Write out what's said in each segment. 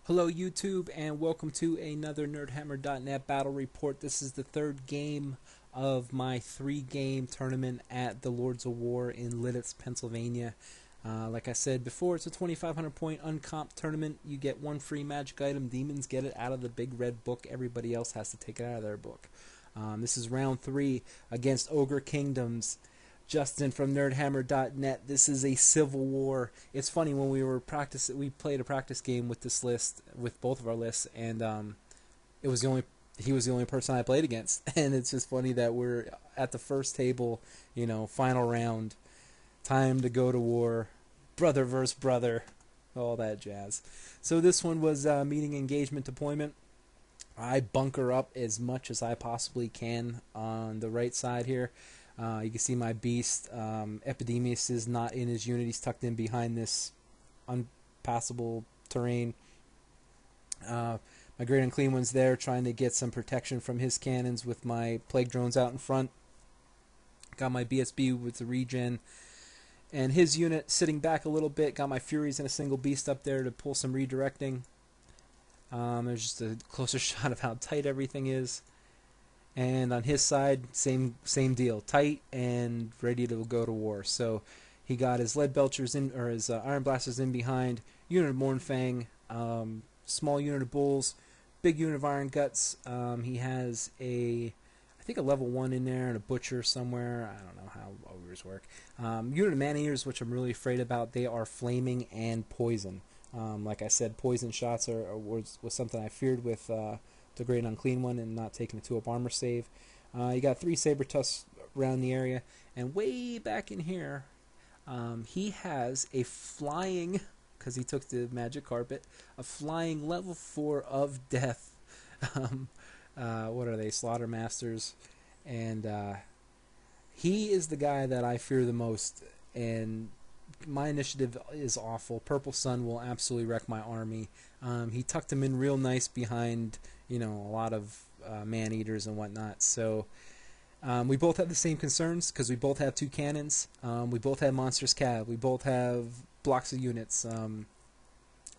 Hello YouTube and welcome to another nerdhammer.net battle report. This is the third game of my 3-game tournament at the Lords of War in Lititz, Pennsylvania. Like I said before, it's a 2,500 point uncomped tournament. You get one free magic item. Demons get it out of the big red book. Everybody else has to take it out of their book. This is round 3 against Ogre Kingdoms. Justin from nerdhammer.net. This is a civil war. It's funny, when we played a practice game with this list, with both of our lists, and he was the only person I played against. And it's just funny that we're at the first table, final round, time to go to war, brother versus brother, all that jazz. So this one was meeting engagement deployment. I bunker up as much as I possibly can on the right side here. You can see my beast. Epidemius is not in his unit. He's tucked in behind this unpassable terrain. My Great Unclean One's there trying to get some protection from his cannons with my Plague Drones out in front. Got my BSB with the regen. And his unit sitting back a little bit. Got my Furies and a single beast up there to pull some redirecting. There's just a closer shot of how tight everything is. And on his side, same deal, tight and ready to go to war. So he got his lead belchers in, or his iron blasters in behind, unit of Mournfang, small unit of bulls, big unit of iron guts. He has I think a level 1 in there and a butcher somewhere. I don't know how ogres work. Unit of man-eaters, which I'm really afraid about. They are flaming and poison. Like I said, poison shots was something I feared with the Great Unclean One and not taking a 2-up armor save. You got 3 saber tusks around the area, and way back in here, he has a flying, because he took the magic carpet, a flying level 4 of death. What are they? Slaughter Masters, and he is the guy that I fear the most. And my initiative is awful. Purple Sun will absolutely wreck my army. He tucked him in real nice behind, a lot of man-eaters and whatnot. So we both have the same concerns because we both have 2 cannons. We both have Monstrous Cav. We both have blocks of units.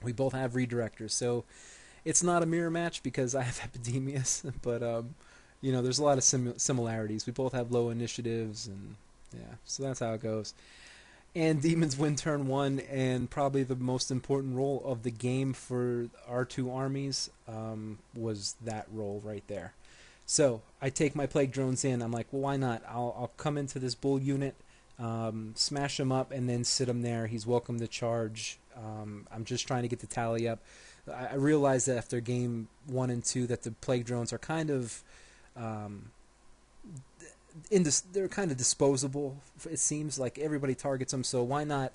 We both have redirectors. So it's not a mirror match because I have Epidemius, but there's a lot of similarities. We both have low initiatives, and yeah, so that's how it goes. And Demons win turn 1, and probably the most important role of the game for our 2 armies was that role right there. So I take my Plague Drones in. I'm like, well, why not? I'll come into this bull unit, smash him up, and then sit him there. He's welcome to charge. I'm just trying to get the tally up. I realized that after game 1 and 2 that the Plague Drones are kind of they're kind of disposable. It seems like everybody targets them, so why not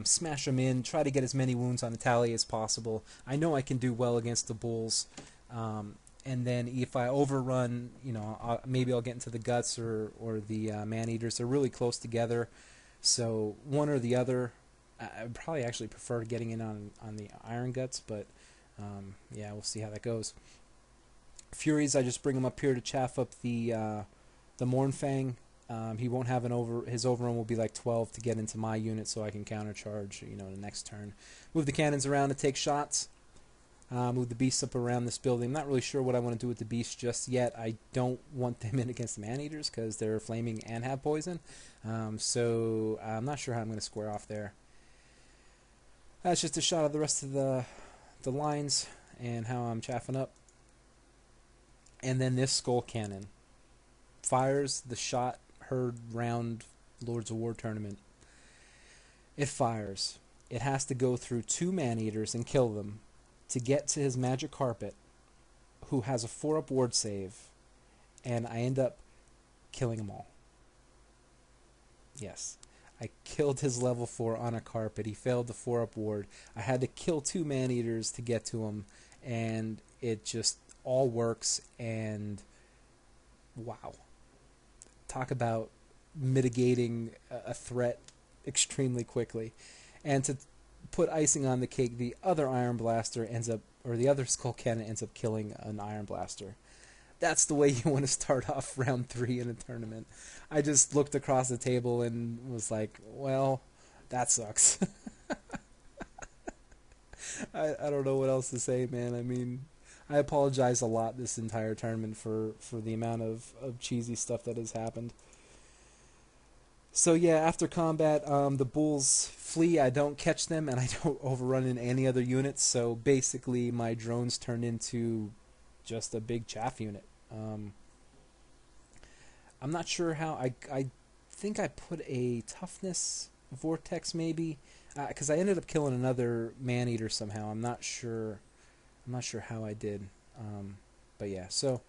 smash them in, try to get as many wounds on the tally as possible. I know I can do well against the bulls, and then if I overrun, maybe I'll get into the guts or the man-eaters. They're really close together, so one or the other. I'd probably actually prefer getting in on the iron guts, but yeah, we'll see how that goes. Furies, I just bring them up here to chaff up the Mournfang. He won't have his overrun will be like 12 to get into my unit, so I can countercharge, the next turn. Move the cannons around to take shots. Move the beasts up around this building. I'm not really sure what I want to do with the beasts just yet. I don't want them in against the man-eaters because they're flaming and have poison. So I'm not sure how I'm going to square off there. That's just a shot of the rest of the lines and how I'm chaffing up. And then this skull cannon fires the shot heard round Lords of War tournament. It fires. It has to go through 2 man-eaters and kill them to get to his magic carpet, who has a 4-up ward save, and I end up killing them all. Yes, I killed his level 4 on a carpet. He failed the 4-up ward. I had to kill 2 man-eaters to get to him, and it just all works. And wow. Talk about mitigating a threat extremely quickly. And to put icing on the cake, the other iron blaster the other skull cannon ends up killing an iron blaster. That's the way you want to start off round 3 in a tournament. I just looked across the table and was like, well, that sucks. I don't know what else to say, man. I mean, I apologize a lot this entire tournament for the amount of cheesy stuff that has happened. So yeah, after combat, the bulls flee. I don't catch them, and I don't overrun in any other units. So basically, my drones turned into just a big chaff unit. I'm not sure how. I think I put a toughness vortex maybe, because I ended up killing another man eater somehow. I'm not sure. I'm not sure how I did. But yeah, so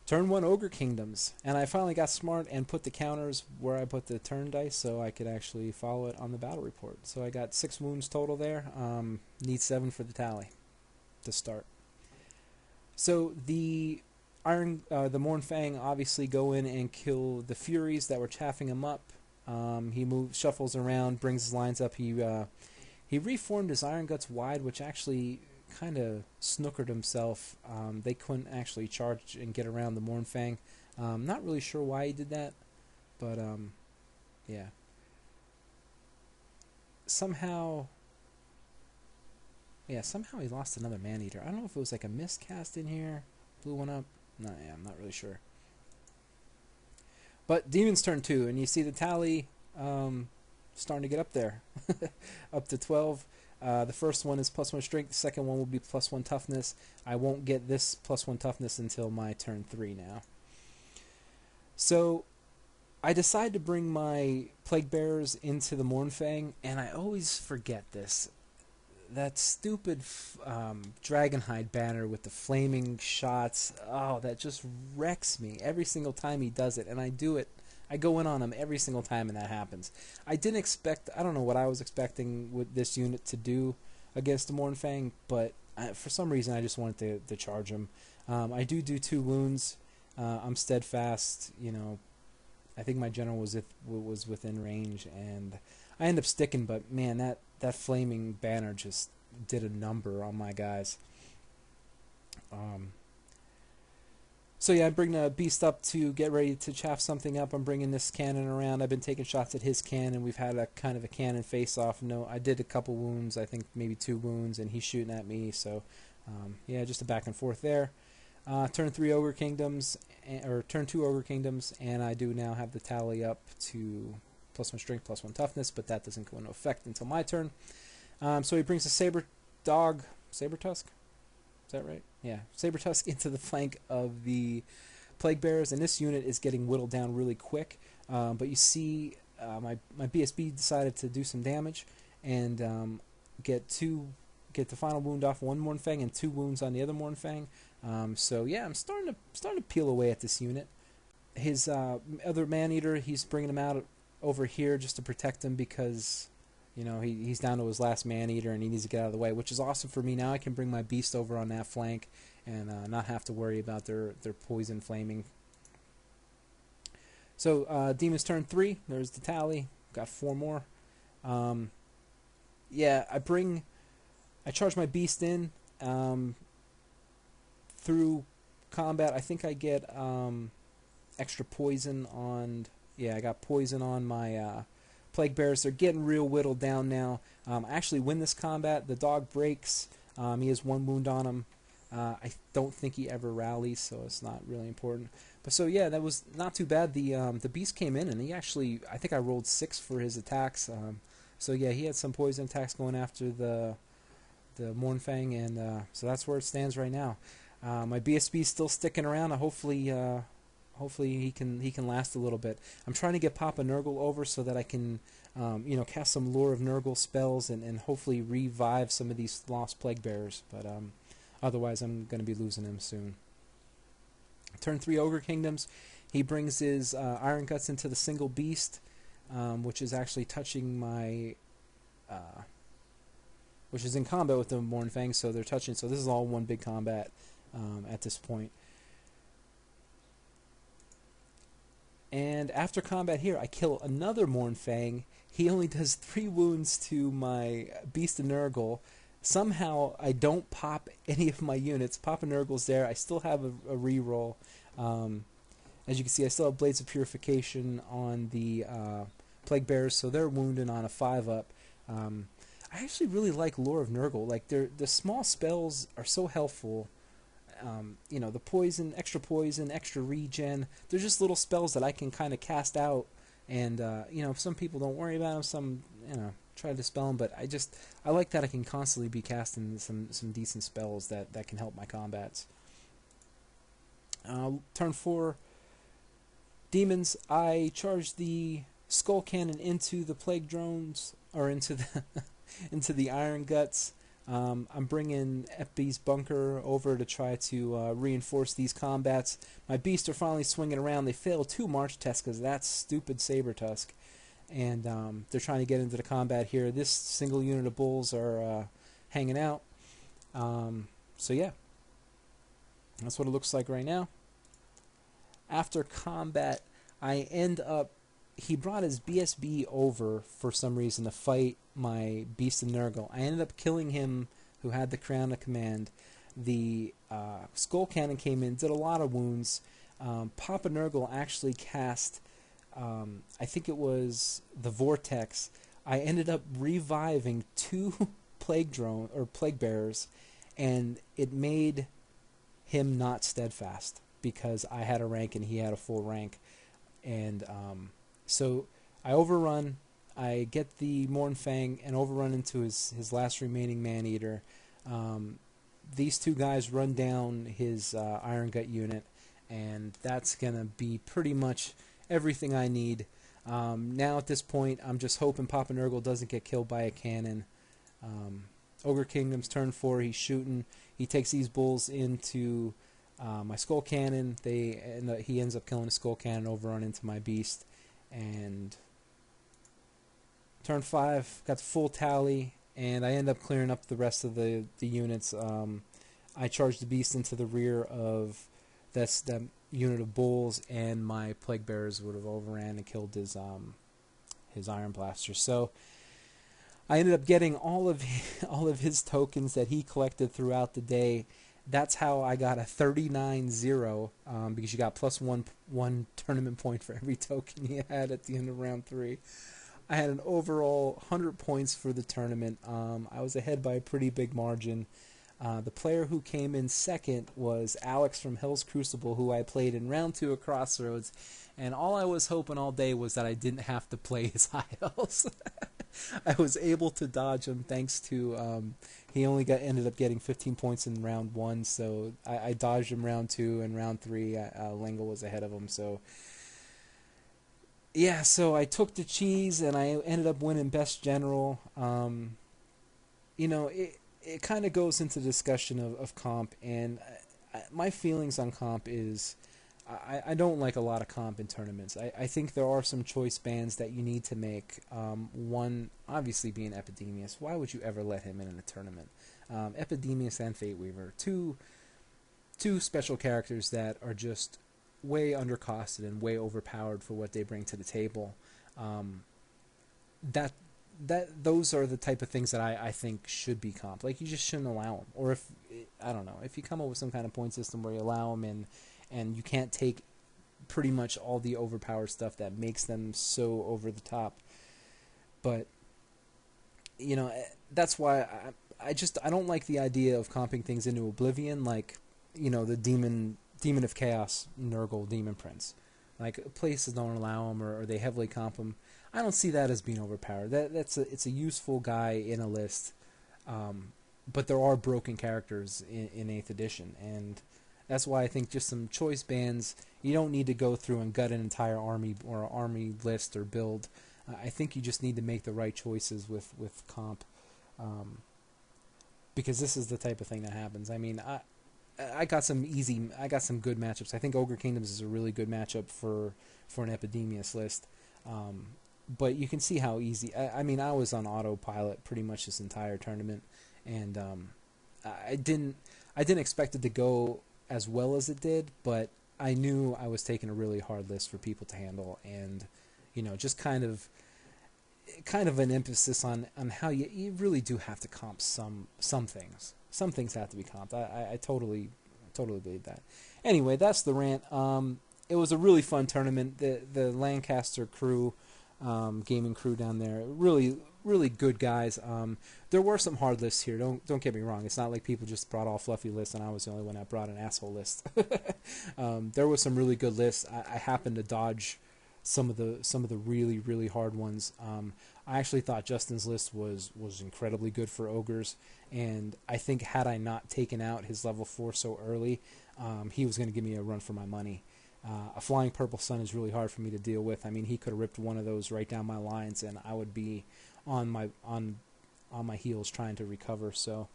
turn 1 Ogre Kingdoms. And I finally got smart and put the counters where I put the turn dice so I could actually follow it on the battle report. So I got 6 wounds total there. Need 7 for the tally to start. So the the Mornfang obviously go in and kill the Furies that were chaffing him up. He shuffles around, brings his lines up. He reformed his Iron Guts wide, which actually kind of snookered himself. They couldn't actually charge and get around the Mornfang. Not really sure why he did that, but yeah. Somehow he lost another Man-Eater. I don't know if it was like a miscast in here, blew one up. No, yeah, I'm not really sure. But Demon's turn 2, and you see the tally starting to get up there, up to 12. The first one is +1 strength. The second one will be +1 toughness. I won't get this +1 toughness until my turn 3 now. So I decide to bring my Plague Bearers into the Mornfang, and I always forget this. That stupid Dragonhide banner with the flaming shots, oh, that just wrecks me every single time he does it, and I do it. I go in on him every single time, and that happens. I didn't expect, I don't know what I was expecting with this unit to do against the Mornfang, but for some reason I just wanted to charge him. I do 2 wounds. I'm steadfast, you know. I think my general was within range, and I end up sticking, but man, that flaming banner just did a number on my guys. So yeah, I bring the beast up to get ready to chaff something up. I'm bringing this cannon around. I've been taking shots at his cannon. We've had a kind of a cannon face-off. No, I did a couple wounds. I think maybe 2 wounds, and he's shooting at me. So yeah, just a back and forth there. Turn 3 Ogre Kingdoms, or turn 2 Ogre Kingdoms, and I do now have the tally up to +1 strength, +1 toughness, but that doesn't go into effect until my turn. So he brings a Saber Tusk. Is that right? Yeah, Saber Tusk into the flank of the Plague Bearers, and this unit is getting whittled down really quick. But you see, my BSB decided to do some damage and get the final wound off one Mornfang and 2 wounds on the other Mornfang. So yeah, I'm starting to peel away at this unit. His other Man-Eater, he's bringing him out over here just to protect him because, you know, he's down to his last Man-Eater and he needs to get out of the way, which is awesome for me. Now I can bring my beast over on that flank and not have to worry about their poison flaming. So Demon's turn 3. There's the tally. Got 4 more. Yeah, I charge my beast in through combat. I think I get extra poison on. Yeah, I got poison on my Plague Bearers. They're getting real whittled down now. I actually win this combat. The dog breaks. He has 1 wound on him. I don't think he ever rallies, so it's not really important. But so yeah, that was not too bad. The beast came in and he actually, I think I rolled 6 for his attacks. So yeah, he had some poison attacks going after the Mornfang, and so that's where it stands right now. My BSB is still sticking around. Hopefully he can last a little bit. I'm trying to get Papa Nurgle over so that I can cast some Lure of Nurgle spells and hopefully revive some of these lost Plague Bearers. But otherwise, I'm going to be losing him soon. Turn 3 Ogre Kingdoms. He brings his Iron Guts into the single beast, which is actually touching my... which is in combat with the Mornfang, so they're touching. So this is all one big combat at this point. And after combat here, I kill another Mornfang. He only does 3 wounds to my Beast of Nurgle. Somehow, I don't pop any of my units. Papa Nurgle's there. I still have a reroll. As you can see, I still have Blades of Purification on the Plague Bearers, so they're wounded on a 5-up. I actually really like Lore of Nurgle. Like the small spells are so helpful. You know, the poison, extra regen. They're just little spells that I can kind of cast out, and you know, some people don't worry about them. Some, you know, try to dispel them, but I like that I can constantly be casting some decent spells that can help my combats. Turn 4, demons. I charge the skull cannon into the plague drones, or into the into the iron guts. I'm bringing Epi's bunker over to try to reinforce these combats. My beasts are finally swinging around. They failed 2 march tests because of that stupid saber tusk, and they're trying to get into the combat here. This single unit of bulls are hanging out. So yeah, that's what it looks like right now. After combat, I end up... He brought his BSB over for some reason to fight my Beast of Nurgle. I ended up killing him, who had the Crown of Command. The Skull Cannon came in, did a lot of wounds. Papa Nurgle actually cast, I think it was the Vortex. I ended up reviving 2 Plague Bearers, and it made him not steadfast because I had a rank and he had a full rank. And so I overrun, I get the Mornfang and overrun into his last remaining Man-Eater. These 2 guys run down his Iron Gut unit, and that's going to be pretty much everything I need. Now at this point, I'm just hoping Papa Nurgle doesn't get killed by a cannon. Ogre Kingdoms, turn 4, he's shooting. He takes these bulls into my Skull Cannon. He ends up killing a Skull Cannon, overrun into my Beast. And turn 5, got the full tally, and I end up clearing up the rest of the units. I charged the Beast into the rear of that unit of bulls, and my Plague Bearers would have overran and killed his Iron Blaster. So I ended up getting all of his tokens that he collected throughout the day. That's how I got a 39-0, because you got plus one tournament point for every token you had at the end of round 3. I had an overall 100 points for the tournament. I was ahead by a pretty big margin. The player who came in second was Alex from Hell's Crucible, who I played in round 2 at Crossroads, and all I was hoping all day was that I didn't have to play his high elves. I was able to dodge him thanks to he only ended up getting 15 points in round 1, so I dodged him round 2, and round 3 Lingle was ahead of him. So yeah, so I took the cheese and I ended up winning best general. You know, it kind of goes into discussion of comp, and my feelings on comp is I don't like a lot of comp in tournaments. I think there are some choice bans that you need to make. One, obviously, being Epidemius. Why would you ever let him in a tournament? Epidemius and Fate Weaver, two special characters that are just way undercosted and way overpowered for what they bring to the table. Those are the type of things that I think should be comp. Like, you just shouldn't allow them. Or if, I don't know, if you come up with some kind of point system where you allow them in, and you can't take pretty much all the overpowered stuff that makes them so over the top. But, you know, that's why I don't like the idea of comping things into oblivion, like, you know, the Demon of Chaos Nurgle Demon Prince. Like, places don't allow them, or they heavily comp them. I don't see that as being overpowered. It's a useful guy in a list, but there are broken characters in 8th edition, and that's why I think just some choice bans. You don't need to go through and gut an entire army or army list or build. I think you just need to make the right choices with comp, because this is the type of thing that happens. I mean, I got some good matchups. I think Ogre Kingdoms is a really good matchup for an Epidemius list. But you can see how easy. I mean, I was on autopilot pretty much this entire tournament, and I didn't expect it to go as well as it did, but I knew I was taking a really hard list for people to handle, and you know, just kind of an emphasis on how you really do have to comp some things. Some things have to be comped. I totally believe that. Anyway, that's the rant. It was a really fun tournament. The Lancaster crew, gaming crew down there, really really good guys. There were some hard lists here. Don't get me wrong. It's not like people just brought all fluffy lists and I was the only one that brought an asshole list. There was some really good lists. I happened to dodge some of the really hard ones. I actually thought Justin's list was incredibly good for ogres, and I think had I not taken out his level 4 so early, he was going to give me a run for my money. A flying purple sun is really hard for me to deal with. I mean, he could have ripped one of those right down my lines, and I would be on my heels trying to recover. So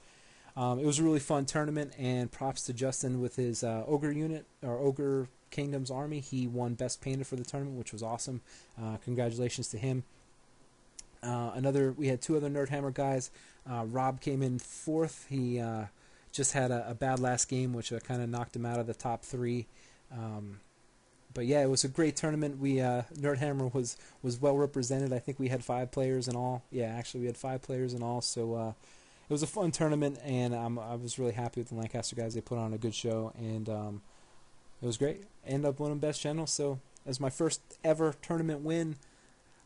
it was a really fun tournament, and props to Justin with his ogre unit or Ogre Kingdoms army. He won best painted for the tournament, which was awesome. Congratulations to him. We had two other Nerdhammer guys. Rob came in 4th. He just had a bad last game, which kind of knocked him out of the top 3. But yeah, it was a great tournament. Nerdhammer was well represented. I think we had 5 players in all. Yeah, actually we had 5 players in all. So it was a fun tournament, and I was really happy with the Lancaster guys. They put on a good show, and it was great. Ended up winning best general. So as my first ever tournament win,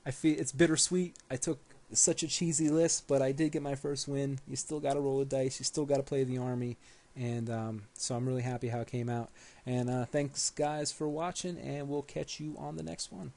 I feel it's bittersweet. I took such a cheesy list, but I did get my first win. You still got to roll the dice. You still got to play the army. And so I'm really happy how it came out. And thanks, guys, for watching, and we'll catch you on the next one.